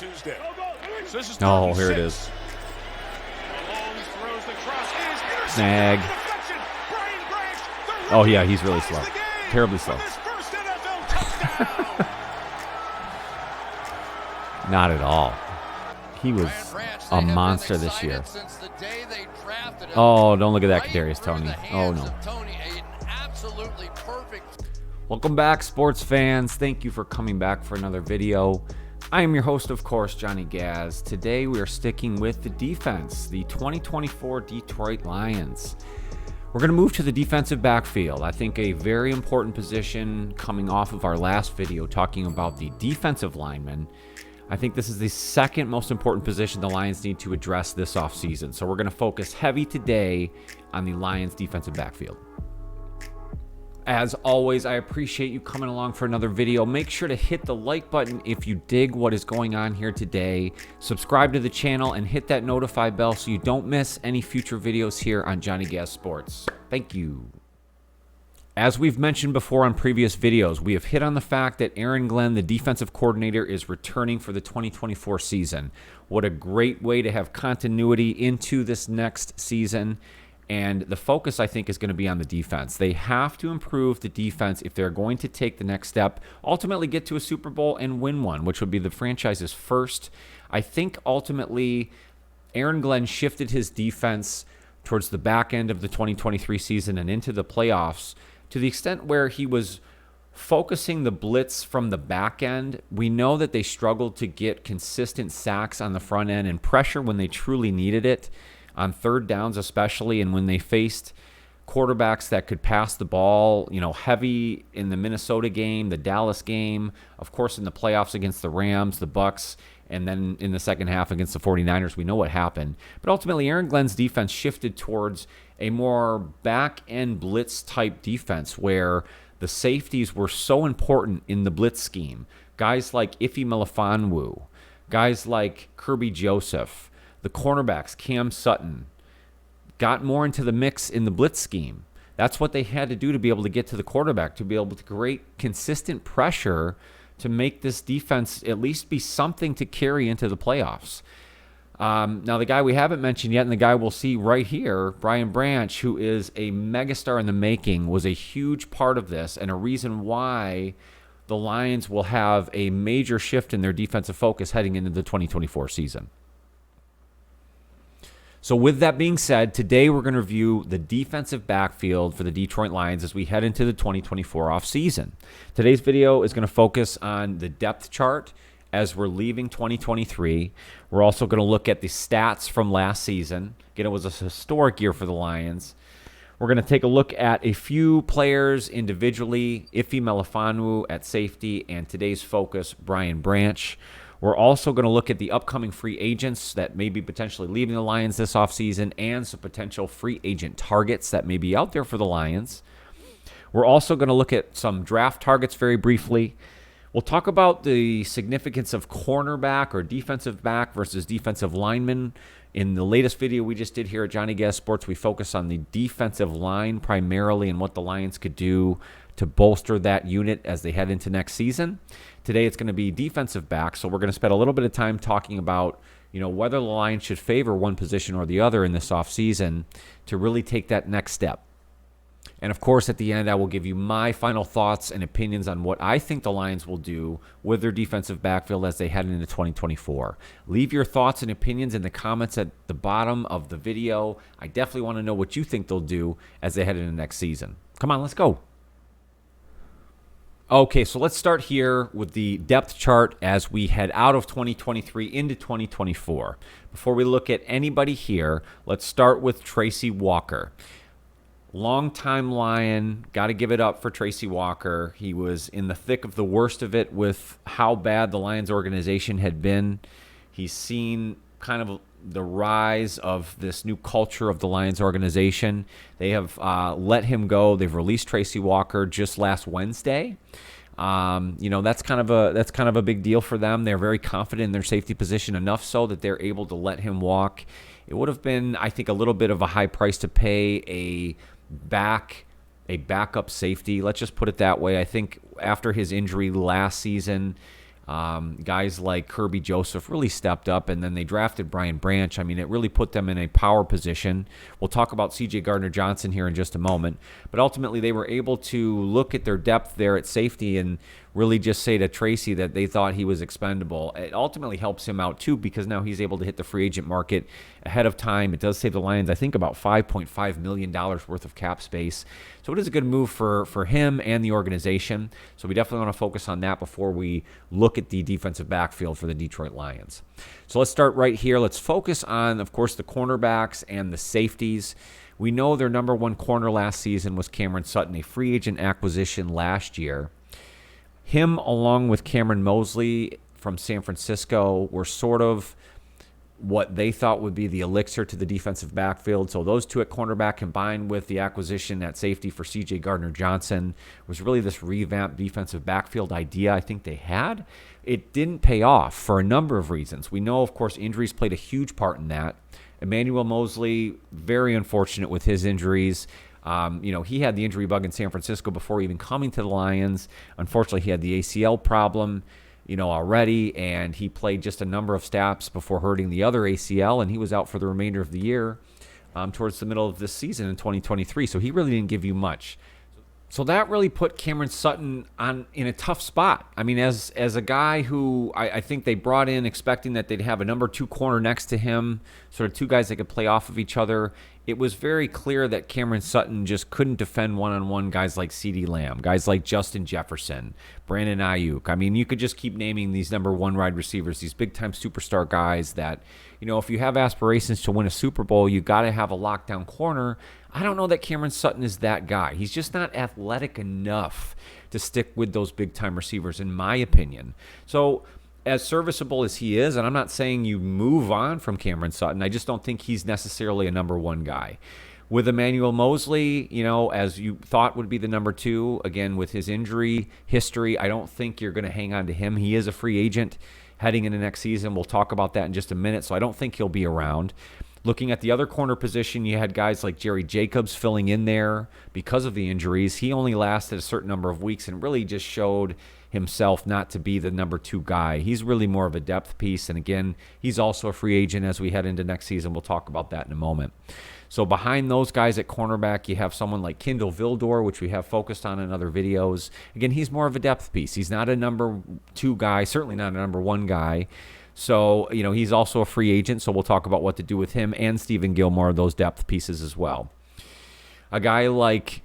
Tuesday. So this is Oh, here it is. Snag. Oh, yeah, he's really slow. Terribly slow. Not at all. He was a monster this year. Oh, don't look at that, Kadarius Toney. Oh, no. Welcome back, sports fans. Thank you for coming back for another video. I am your host, of course, Johnny Gaz. Today we are sticking with the defense, the 2024 Detroit Lions. We're going to move to the defensive backfield. I think a very important position coming off of our last video talking about the defensive linemen. I think this is the second most important position the Lions need to address this offseason. So we're going to focus heavy today on the Lions defensive backfield. As always, I appreciate you coming along for another video. Make sure to hit the like button if you dig what is going on here today. Subscribe to the channel and hit that notify bell so you don't miss any future videos here on Johnny Gaz Sports. Thank you. As we've mentioned before on previous videos, we have hit on the fact that Aaron Glenn, the defensive coordinator, is returning for the 2024 season. What a great way to have continuity into this next season. And the focus, I think, is going to be on the defense. They have to improve the defense if they're going to take the next step, ultimately get to a Super Bowl and win one, which would be the franchise's first. I think ultimately Aaron Glenn shifted his defense towards the back end of the 2023 season and into the playoffs to the extent where he was focusing the blitz from the back end. We know that they struggled to get consistent sacks on the front end and pressure when they truly needed it, on third downs especially, and when they faced quarterbacks that could pass the ball, heavy in the Minnesota game, the Dallas game, of course in the playoffs against the Rams, the Bucks, and then in the second half against the 49ers, we know what happened. But ultimately, Aaron Glenn's defense shifted towards a more back-end blitz type defense where the safeties were so important in the blitz scheme. Guys like Mella Fon Wu, guys like Kirby Joseph, the cornerbacks, Cam Sutton, got more into the mix in the blitz scheme. That's what they had to do to be able to get to the quarterback, to be able to create consistent pressure to make this defense at least be something to carry into the playoffs. Now, the guy we haven't mentioned yet, and the guy we'll see right here, Brian Branch, who is a megastar in the making, was a huge part of this and a reason why the Lions will have a major shift in their defensive focus heading into the 2024 season. So with that being said, today we're going to review the defensive backfield for the Detroit Lions as we head into the 2024 offseason. Today's video is going to focus on the depth chart as we're leaving 2023. We're also going to look at the stats from last season. Again, it was a historic year for the Lions. We're going to take a look at a few players individually, Mella Fon Wu at safety, and today's focus, Brian Branch. We're also going to look at the upcoming free agents that may be potentially leaving the Lions this offseason and some potential free agent targets that may be out there for the Lions. We're also going to look at some draft targets very briefly. We'll talk about the significance of cornerback or defensive back versus defensive lineman. In the latest video we just did here at Johnny Gaz Sports, we focus on the defensive line primarily and what the Lions could do to bolster that unit as they head into next season. Today it's going to be defensive back, so we're going to spend a little bit of time talking about whether the Lions should favor one position or the other in this offseason to really take that next step. And of course, at the end, I will give you my final thoughts and opinions on what I think the Lions will do with their defensive backfield as they head into 2024. Leave your thoughts and opinions in the comments at the bottom of the video. I definitely want to know what you think they'll do as they head into next season. Come on, let's go. Okay, so let's start here with the depth chart as we head out of 2023 into 2024. Before we look at anybody here, let's start with Tracy Walker. Longtime Lion, got to give it up for Tracy Walker. He was in the thick of the worst of it with how bad the Lions organization had been. He's seen kind of the rise of this new culture of the Lions organization. They have let him go. They've released Tracy Walker just last Wednesday. That's kind of a big deal for them. They're very confident in their safety position, enough so that they're able to let him walk. It would have been, I think, a little bit of a high price to pay a backup safety. Let's just put it that way. I think after his injury last season, Guys like Kirby Joseph really stepped up, and then they drafted Brian Branch. I mean, it really put them in a power position. We'll talk about C.J. Gardner-Johnson here in just a moment. But ultimately, they were able to look at their depth there at safety and really just say to Tracy that they thought he was expendable. It ultimately helps him out, too, because now he's able to hit the free agent market ahead of time. It does save the Lions, I think, about $5.5 million worth of cap space. So it is a good move for him and the organization. So we definitely want to focus on that before we look at the defensive backfield for the Detroit Lions. So let's start right here. Let's focus on, of course, the cornerbacks and the safeties. We know their number one corner last season was Cameron Sutton, a free agent acquisition last year. Him, along with Cameron Mosley from San Francisco, were sort of what they thought would be the elixir to the defensive backfield. So those two at cornerback combined with the acquisition at safety for C.J. Gardner-Johnson was really this revamped defensive backfield idea I think they had. It didn't pay off for a number of reasons. We know, of course, injuries played a huge part in that. Emmanuel Mosley, very unfortunate with his injuries. He had the injury bug in San Francisco before even coming to the Lions. Unfortunately, he had the ACL problem, already, and he played just a number of snaps before hurting the other ACL, and he was out for the remainder of the year towards the middle of this season in 2023. So he really didn't give you much. So that really put Cameron Sutton in a tough spot. I mean, as a guy who I think they brought in expecting that they'd have a number two corner next to him, sort of two guys that could play off of each other, it was very clear that Cameron Sutton just couldn't defend one-on-one guys like CeeDee Lamb, guys like Justin Jefferson, Brandon Ayuk. I mean, you could just keep naming these number one wide receivers, these big-time superstar guys that, if you have aspirations to win a Super Bowl, you got to have a lockdown corner. I don't know that Cameron Sutton is that guy. He's just not athletic enough to stick with those big-time receivers, in my opinion. So as serviceable as he is, and I'm not saying you move on from Cameron Sutton, I just don't think he's necessarily a number one guy. With Emmanuel Mosley, as you thought would be the number two, again, with his injury history, I don't think you're going to hang on to him. He is a free agent heading into next season. We'll talk about that in just a minute, so I don't think he'll be around. Looking at the other corner position, you had guys like Jerry Jacobs filling in there because of the injuries. He only lasted a certain number of weeks and really just showed himself not to be the number two guy. He's really more of a depth piece. And again, he's also a free agent as we head into next season. We'll talk about that in a moment. So behind those guys at cornerback, you have someone like Kindle Vildor, which we have focused on in other videos. Again, he's more of a depth piece. He's not a number two guy, certainly not a number one guy. So, he's also a free agent, so we'll talk about what to do with him and Stephen Gilmore, those depth pieces as well. A guy like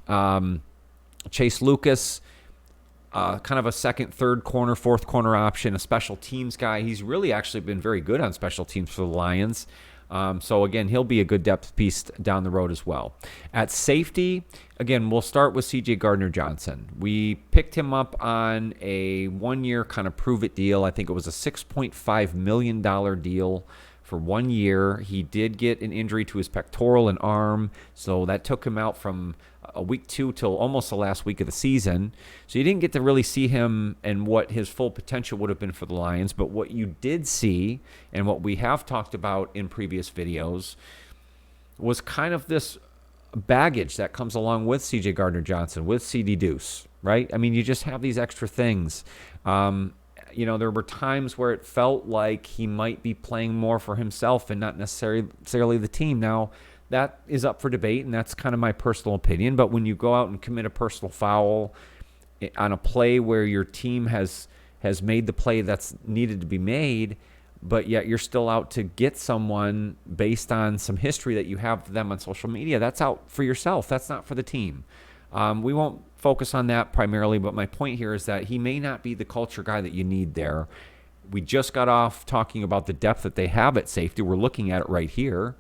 Chase Lucas, kind of a second, third corner, fourth corner option, a special teams guy. He's really actually been very good on special teams for the Lions. So, again, he'll be a good depth piece down the road as well. At safety, again, we'll start with C.J. Gardner-Johnson. We picked him up on a one-year kind of prove-it deal. I think it was a $6.5 million deal for 1 year. He did get an injury to his pectoral and arm, so that took him out from week 2 till almost the last week of the season. So you didn't get to really see him and what his full potential would have been for the Lions. But what you did see, and what we have talked about in previous videos, was kind of this baggage that comes along with C.J. Gardner-Johnson, with C.D. Deuce, right? I mean, you just have these extra things. There were times where it felt like he might be playing more for himself and not necessarily the team. Now, that is up for debate, and that's kind of my personal opinion. But when you go out and commit a personal foul on a play where your team has made the play that's needed to be made, but yet you're still out to get someone based on some history that you have of them on social media, that's out for yourself. That's not for the team. We won't focus on that primarily, but my point here is that he may not be the culture guy that you need there. We just got off talking about the depth that they have at safety. We're looking at it right here.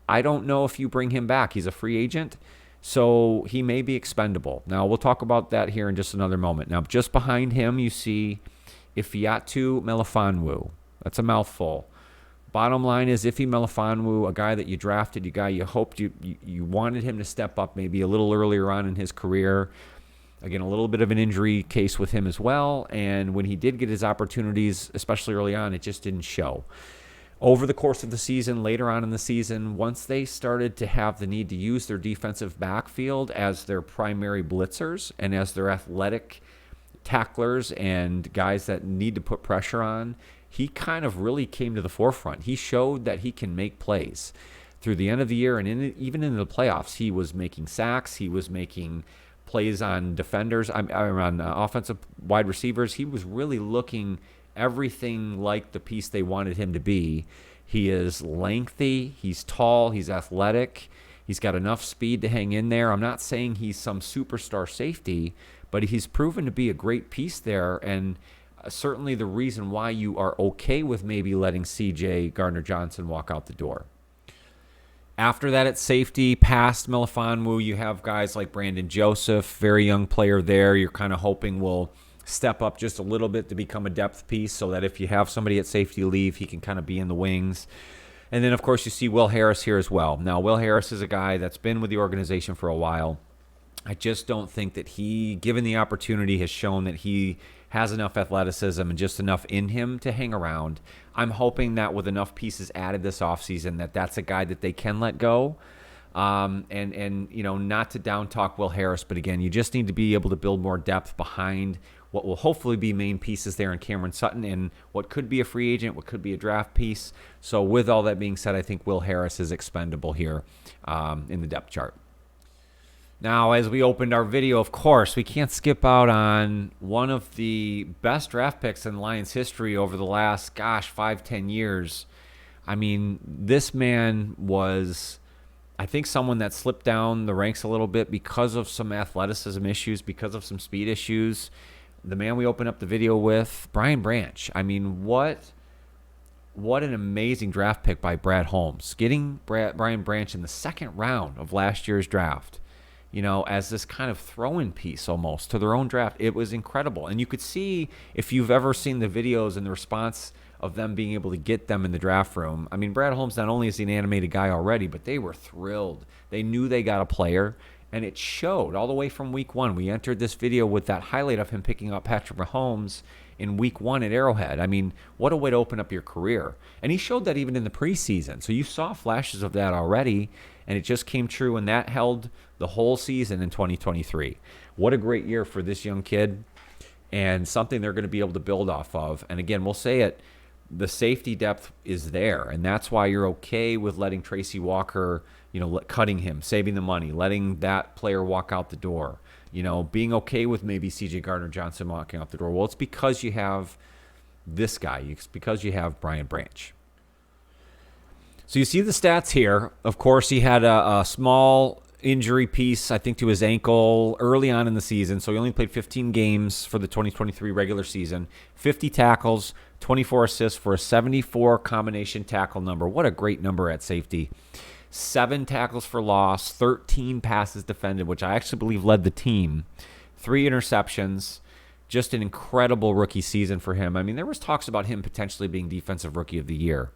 I don't know if you bring him back. He's a free agent, so he may be expendable. Now, we'll talk about that here in just another moment. Now, just behind him, you see Ifeatu Mella Fon Wu. That's a mouthful. Bottom line is Mella Fon Wu, a guy that you drafted, a guy you hoped you wanted him to step up maybe a little earlier on in his career. Again, a little bit of an injury case with him as well, and when he did get his opportunities, especially early on, it just didn't show. Over the course of the season, later on in the season, once they started to have the need to use their defensive backfield as their primary blitzers and as their athletic tacklers and guys that need to put pressure on, he kind of really came to the forefront. He showed that he can make plays through the end of the year, and even in the playoffs. He was making sacks. He was making plays on defenders, on offensive wide receivers. He was really looking everything like the piece they wanted him to be. He is lengthy. He's tall. He's athletic. He's got enough speed to hang in there. I'm not saying he's some superstar safety, but he's proven to be a great piece there, and certainly the reason why you are okay with maybe letting C.J. Gardner-Johnson walk out the door. After that, at safety, past Mella Fon Wu, you have guys like Brandon Joseph, very young player there. You're kind of hoping will step up just a little bit to become a depth piece so that if you have somebody at safety leave, he can kind of be in the wings. And then, of course, you see Will Harris here as well. Now, Will Harris is a guy that's been with the organization for a while. I just don't think that he, given the opportunity, has shown that he has enough athleticism and just enough in him to hang around. I'm hoping that with enough pieces added this offseason that that's a guy that they can let go. And you know, not to down talk Will Harris, but again, you just need to be able to build more depth behind what will hopefully be main pieces there in Cameron Sutton and what could be a free agent, what could be a draft piece. So with all that being said, I think Will Harris is expendable here in the depth chart. Now, as we opened our video, of course, we can't skip out on one of the best draft picks in Lions history over the last, 5-10 years. I mean, this man was, I think, someone that slipped down the ranks a little bit because of some athleticism issues, because of some speed issues. The man we opened up the video with, Brian Branch. I mean, what an amazing draft pick by Brad Holmes. Getting Brian Branch in the second round of last year's draft, you know, as this kind of throw-in piece almost to their own draft. It was incredible. And you could see, if you've ever seen the videos and the response of them being able to get them in the draft room. I mean, Brad Holmes, not only is he an animated guy already, but they were thrilled. They knew they got a player, and it showed all the way from week one. We entered this video with that highlight of him picking up Patrick Mahomes in week one at Arrowhead. I mean, what a way to open up your career. And he showed that even in the preseason. So you saw flashes of that already, and it just came true, and that held the whole season in 2023. What a great year for this young kid, and something they're going to be able to build off of. And again, we'll say it, the safety depth is there, and that's why you're okay with letting Tracy Walker, you know, cutting him, saving the money, letting that player walk out the door, you know, being okay with maybe C.J. Gardner-Johnson walking out the door. Well, it's because you have this guy. It's because you have Brian Branch. So you see the stats here. Of course, he had a small injury piece, I think, to his ankle early on in the season. So he only played 15 games for the 2023 regular season. 50 tackles, 24 assists for a 74 combination tackle number. What a great number at safety. 7 tackles for loss, 13 passes defended, which I actually believe led the team. 3 interceptions. Just an incredible rookie season for him. I mean, there was talks about him potentially being Defensive Rookie of the Year.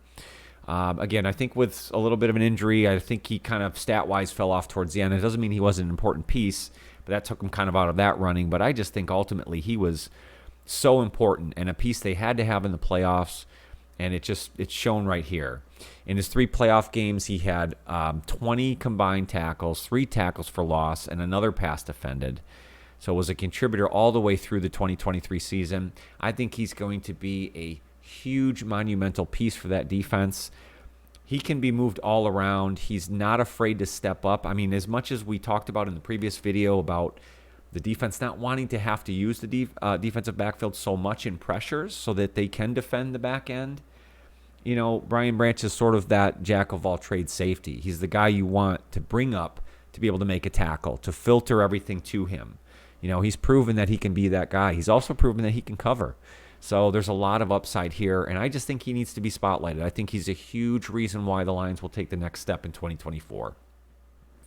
Again, I think with a little bit of an injury, I think he kind of stat-wise fell off towards the end. It doesn't mean he wasn't an important piece, but that took him kind of out of that running. But I just think ultimately he was so important and a piece they had to have in the playoffs, and it's shown right here. In his 3 playoff games, he had 20 combined tackles, 3 tackles for loss, and another pass defended. So was a contributor all the way through the 2023 season. I think he's going to be a huge monumental piece for that defense. He can be moved all around. He's not afraid to step up. I mean, as much as we talked about in the previous video about the defense not wanting to have to use the defensive backfield so much in pressures so that they can defend the back end, you know, Brian Branch is sort of that jack of all trades safety. He's the guy you want to bring up to be able to make a tackle, to filter everything to him. You know, he's proven that he can be that guy. He's also proven that he can cover. So there's a lot of upside here, and I just think he needs to be spotlighted. I think he's a huge reason why the Lions will take the next step in 2024.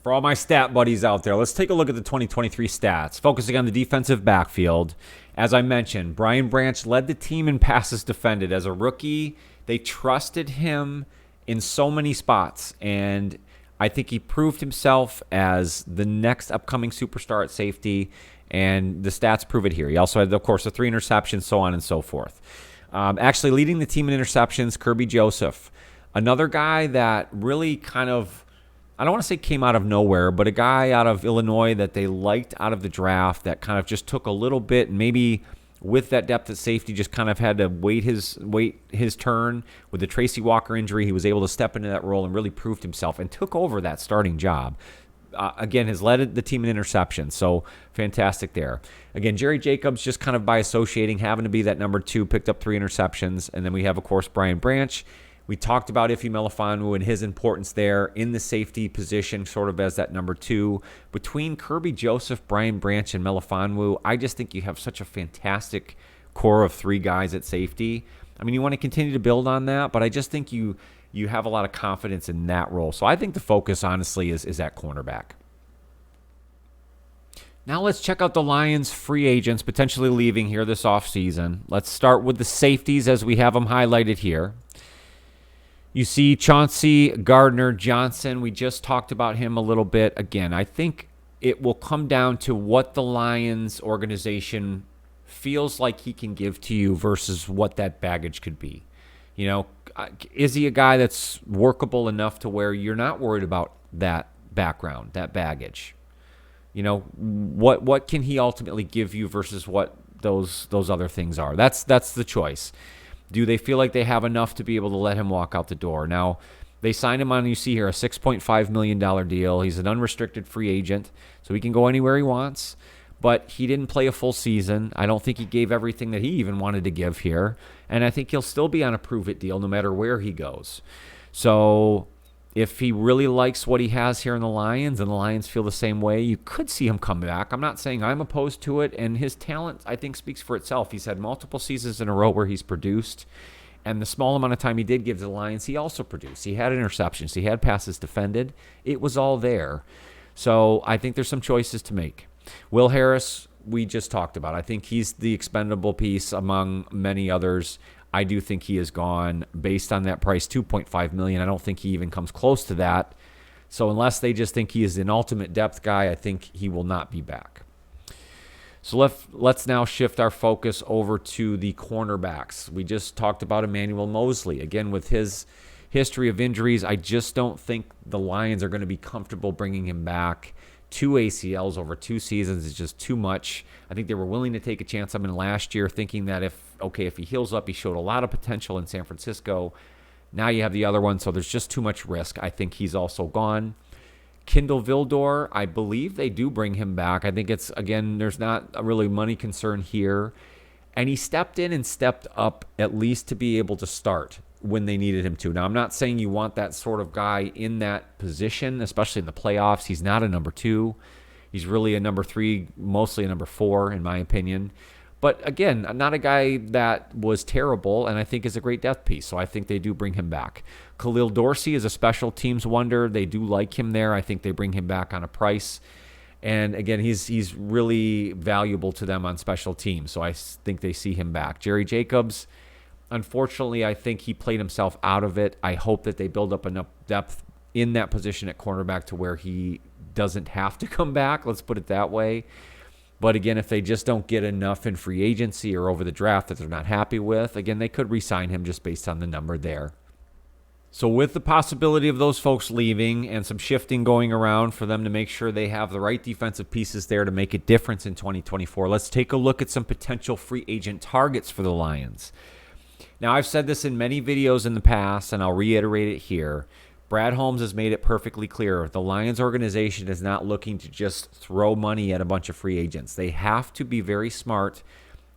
For all my stat buddies out there, let's take a look at the 2023 stats, focusing on the defensive backfield. As I mentioned, Brian Branch led the team in passes defended. As a rookie, they trusted him in so many spots, and I think he proved himself as the next upcoming superstar at safety, and the stats prove it here. He also had, of course, the 3 interceptions, so on and so forth. Actually leading the team in interceptions, Kirby Joseph. Another guy that really kind of I don't want to say came out of nowhere, but a guy out of Illinois that they liked out of the draft that kind of just took a little bit, and maybe with that depth at safety just kind of had to wait his turn. With the Tracy Walker injury, he was able to step into that role and really proved himself and took over that starting job. Again, has led the team in interceptions, so fantastic there. Again, Jerry Jacobs just kind of by associating, having to be that number 2, picked up 3 interceptions. And then we have, of course, Brian Branch. We talked about Mella Fon Wu and his importance there in the safety position, sort of as that number 2. Between Kirby Joseph, Brian Branch, and Mella Fon Wu, I just think you have such a fantastic core of 3 guys at safety. I mean, you want to continue to build on that, but I just think you have a lot of confidence in that role. So I think the focus, honestly, is at cornerback. Now let's check out the Lions' free agents potentially leaving here this offseason. Let's start with the safeties as we have them highlighted here. You see Chauncey Gardner-Johnson. We just talked about him a little bit. Again, I think it will come down to what the Lions organization feels like he can give to you versus what that baggage could be. You know, is he a guy that's workable enough to where you're not worried about that background, that baggage? You know, what can he ultimately give you versus what those other things are? That's the choice. Do they feel like they have enough to be able to let him walk out the door? Now, they signed him on, you see here, a $6.5 million deal. He's an unrestricted free agent, so he can go anywhere he wants. But he didn't play a full season. I don't think he gave everything that he even wanted to give here. And I think he'll still be on a prove-it deal no matter where he goes. So if he really likes what he has here in the Lions and the Lions feel the same way, you could see him come back. I'm not saying I'm opposed to it, and his talent, I think, speaks for itself. He's had multiple seasons in a row where he's produced, and the small amount of time he did give to the Lions, he also produced. He had interceptions. He had passes defended. It was all there. So I think there's some choices to make. Will Harris, we just talked about. I think he's the expendable piece among many others. I do think he is gone based on that price, $2.5 million. I don't think he even comes close to that. So unless they just think he is an ultimate depth guy, I think he will not be back. So let's now shift our focus over to the cornerbacks. We just talked about Emmanuel Mosley. Again, with his history of injuries, I just don't think the Lions are going to be comfortable bringing him back. 2 ACLs over 2 seasons is just too much. I think they were willing to take a chance on him last year, thinking that if he heals up, he showed a lot of potential in San Francisco. Now you have the other one, so there's just too much risk. I think he's also gone. Kindle Vildor, I believe they do bring him back. I think it's, again, there's not a really money concern here. And he stepped in and stepped up at least to be able to start when they needed him to. Now, I'm not saying you want that sort of guy in that position, especially in the playoffs. He's not a number 2. He's really a number 3, mostly a number 4, in my opinion. But again, not a guy that was terrible, and I think is a great depth piece. So I think they do bring him back. Khalil Dorsey is a special teams wonder. They do like him there. I think they bring him back on a price. And again, he's really valuable to them on special teams. So I think they see him back. Jerry Jacobs, unfortunately, I think he played himself out of it. I hope that they build up enough depth in that position at cornerback to where he doesn't have to come back. Let's put it that way. But again, if they just don't get enough in free agency or over the draft that they're not happy with, again, they could re-sign him just based on the number there. So with the possibility of those folks leaving and some shifting going around for them to make sure they have the right defensive pieces there to make a difference in 2024, let's take a look at some potential free agent targets for the Lions. Now, I've said this in many videos in the past, and I'll reiterate it here. Brad Holmes has made it perfectly clear. The Lions organization is not looking to just throw money at a bunch of free agents. They have to be very smart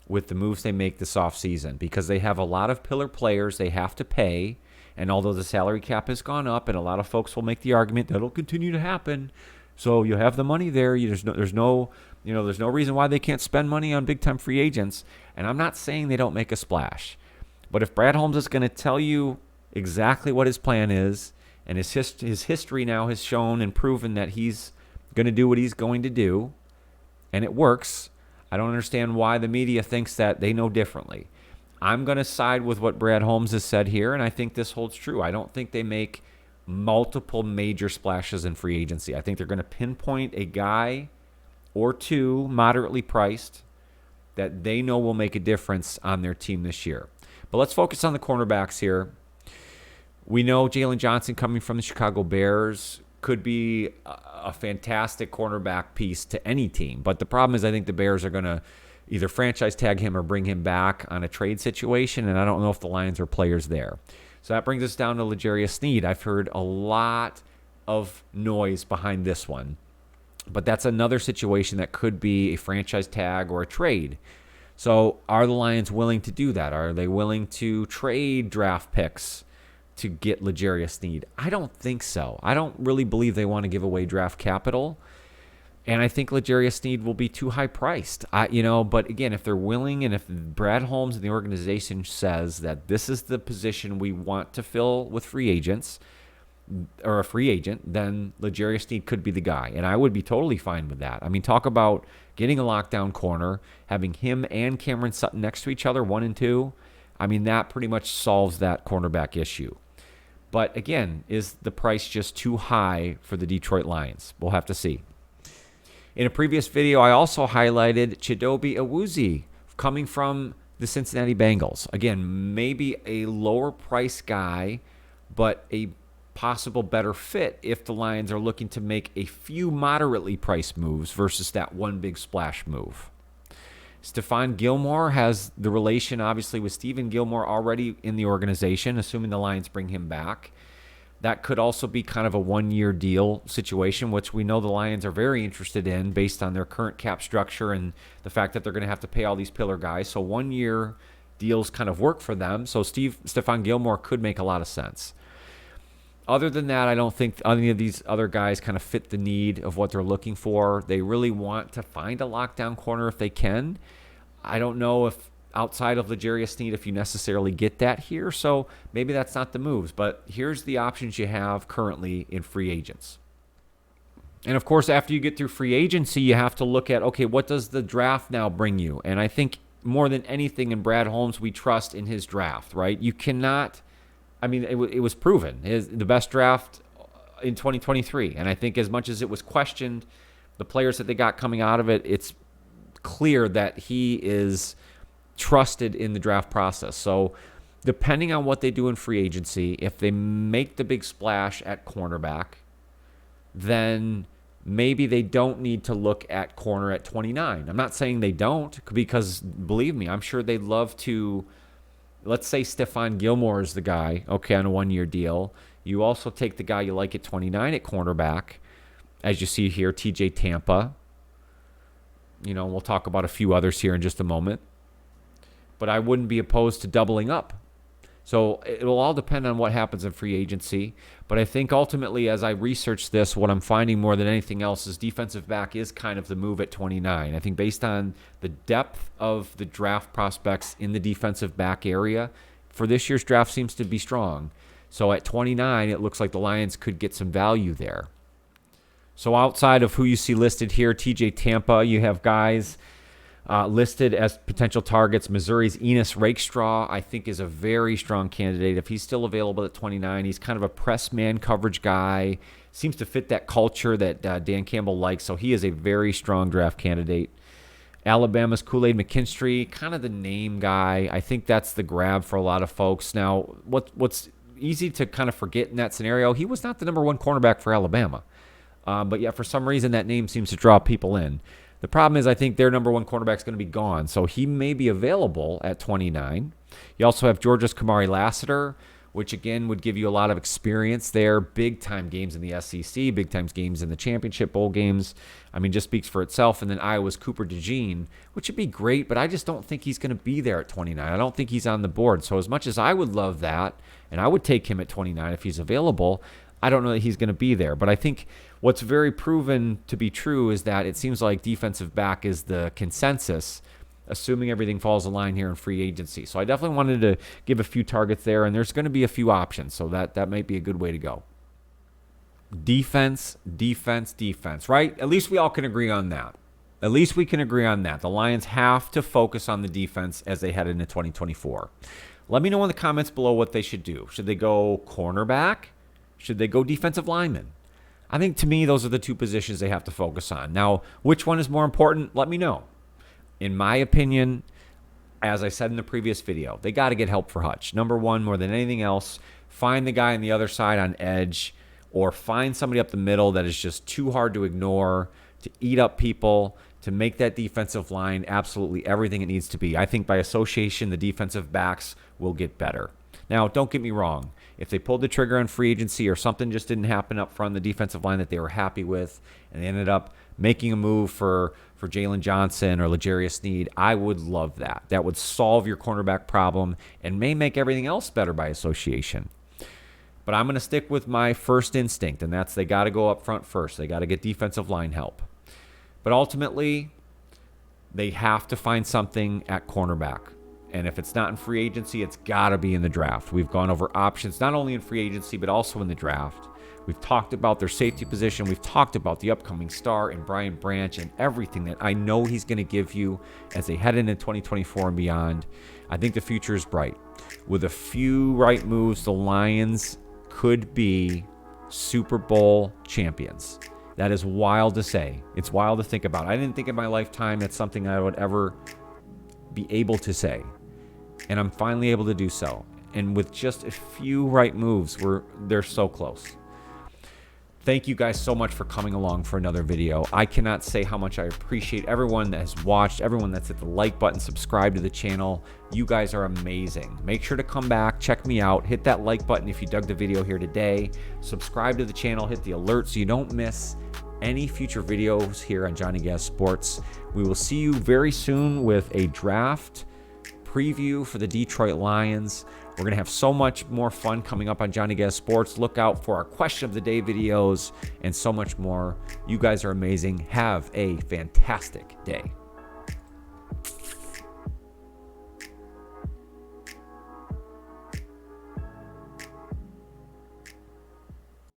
with the moves they make this offseason because they have a lot of pillar players they have to pay. And although the salary cap has gone up, and a lot of folks will make the argument that'll continue to happen, so you have the money there. There's no reason why they can't spend money on big-time free agents. And I'm not saying they don't make a splash. But if Brad Holmes is going to tell you exactly what his plan is, and his history now has shown and proven that he's going to do what he's going to do, and it works, I don't understand why the media thinks that they know differently. I'm going to side with what Brad Holmes has said here, and I think this holds true. I don't think they make multiple major splashes in free agency. I think they're going to pinpoint a guy or 2 moderately priced that they know will make a difference on their team this year. But let's focus on the cornerbacks here. We know Jalen Johnson coming from the Chicago Bears could be a fantastic cornerback piece to any team. But the problem is I think the Bears are going to either franchise tag him or bring him back on a trade situation, and I don't know if the Lions are players there. So that brings us down to L'Jarius Sneed. I've heard a lot of noise behind this one, but that's another situation that could be a franchise tag or a trade. So are the Lions willing to do that? Are they willing to trade draft picks to get L'Jarius Sneed? I don't think so. I don't really believe they want to give away draft capital. And I think L'Jarius Sneed will be too high priced. But again, if they're willing and if Brad Holmes and the organization says that this is the position we want to fill with free agents or a free agent, then L'Jarius Sneed could be the guy. And I would be totally fine with that. I mean, talk about getting a lockdown corner, having him and Cameron Sutton next to each other, 1 and 2. I mean, that pretty much solves that cornerback issue. But again, is the price just too high for the Detroit Lions? We'll have to see. In a previous video, I also highlighted Chidobe Awuzie coming from the Cincinnati Bengals. Again, maybe a lower price guy, but a possible better fit if the Lions are looking to make a few moderately priced moves versus that one big splash move. Stephon Gilmore has the relation, obviously, with Stephen Gilmore already in the organization, assuming the Lions bring him back. That could also be kind of a one-year deal situation, which we know the Lions are very interested in based on their current cap structure and the fact that they're going to have to pay all these pillar guys. So one-year deals kind of work for them. So Stephon Gilmore could make a lot of sense. Other than that, I don't think any of these other guys kind of fit the need of what they're looking for. They really want to find a lockdown corner if they can. I don't know if outside of L'Jarius Sneed if you necessarily get that here, so maybe that's not the moves. But here's the options you have currently in free agents. And of course, after you get through free agency, you have to look at, okay, what does the draft now bring you? And I think more than anything in Brad Holmes, we trust in his draft, right? You cannot... I mean, it was proven. The best draft in 2023. And I think as much as it was questioned, the players that they got coming out of it, it's clear that he is trusted in the draft process. So depending on what they do in free agency, if they make the big splash at cornerback, then maybe they don't need to look at corner at 29. I'm not saying they don't, because believe me, I'm sure they'd love to. Let's say Stephon Gilmore is the guy, okay, on a one-year deal. You also take the guy you like at 29 at cornerback, as you see here, TJ Tampa. We'll talk about a few others here in just a moment. But I wouldn't be opposed to doubling up. So it'll all depend on what happens in free agency. But I think ultimately, as I research this, what I'm finding more than anything else is defensive back is kind of the move at 29. I think based on the depth of the draft prospects in the defensive back area, for this year's draft seems to be strong. So at 29, it looks like the Lions could get some value there. So outside of who you see listed here, TJ Tampa, you have guys listed as potential targets. Missouri's Enos Rakestraw, I think, is a very strong candidate. If he's still available at 29, he's kind of a press man coverage guy. Seems to fit that culture that Dan Campbell likes, so he is a very strong draft candidate. Alabama's Kool-Aid McKinstry, kind of the name guy. I think that's the grab for a lot of folks. Now, what's easy to kind of forget in that scenario, he was not the number one cornerback for Alabama. But yeah, for some reason, that name seems to draw people in. The problem is I think their number one cornerback is going to be gone, so he may be available at 29. You also have Georgia's Kamari Lassiter, which again would give you a lot of experience there. Big-time games in the SEC, big-time games in the championship bowl games. I mean, just speaks for itself. And then Iowa's Cooper DeJean, which would be great, but I just don't think he's going to be there at 29. I don't think he's on the board. So as much as I would love that, and I would take him at 29 if he's available, I don't know that he's going to be there. But I think what's very proven to be true is that it seems like defensive back is the consensus, assuming everything falls in line here in free agency. So I definitely wanted to give a few targets there, and there's going to be a few options, so that might be a good way to go. Defense, right? At least we all can agree on that. At least we can agree on that. The Lions have to focus on the defense as they head into 2024. Let me know in the comments below what they should do. Should they go cornerback? Should they go defensive lineman? I think, to me, those are the two positions they have to focus on. Now, which one is more important? Let me know. In my opinion, as I said in the previous video, they got to get help for Hutch. Number one, more than anything else, find the guy on the other side on edge. or find somebody up the middle that is just too hard to ignore, to eat up people, to make that defensive line absolutely everything it needs to be. I think by association, the defensive backs will get better. Now, don't get me wrong. If they pulled the trigger on free agency or something just didn't happen up front on the defensive line that they were happy with, and they ended up making a move for Jalen Johnson or L'Jarius Sneed, I would love that. That would solve your cornerback problem and may make everything else better by association. But I'm going to stick with my first instinct, and that's they got to go up front first. They got to get defensive line help. But ultimately, they have to find something at cornerback. And if it's not in free agency, it's got to be in the draft. We've gone over options, not only in free agency, but also in the draft. We've talked about their safety position. We've talked about the upcoming star in Brian Branch and everything that I know he's going to give you as they head into 2024 and beyond. I think the future is bright. With a few right moves, the Lions could be Super Bowl champions. That is wild to say. It's wild to think about. I didn't think in my lifetime that's something I would ever be able to say. And I'm finally able to do so. And with just a few right moves, they're so close. Thank you guys so much for coming along for another video. I cannot say how much I appreciate everyone that has watched, everyone that's hit the like button, subscribe to the channel. You guys are amazing. Make sure to come back, check me out, hit that like button if you dug the video here today. Subscribe to the channel, hit the alert so you don't miss any future videos here on Johnny Gaz Sports. We will see you very soon with a draft preview for the Detroit Lions. We're going to have so much more fun coming up on Johnny Gaz Sports. Look out for our question of the day videos and so much more. You guys are amazing. Have a fantastic day.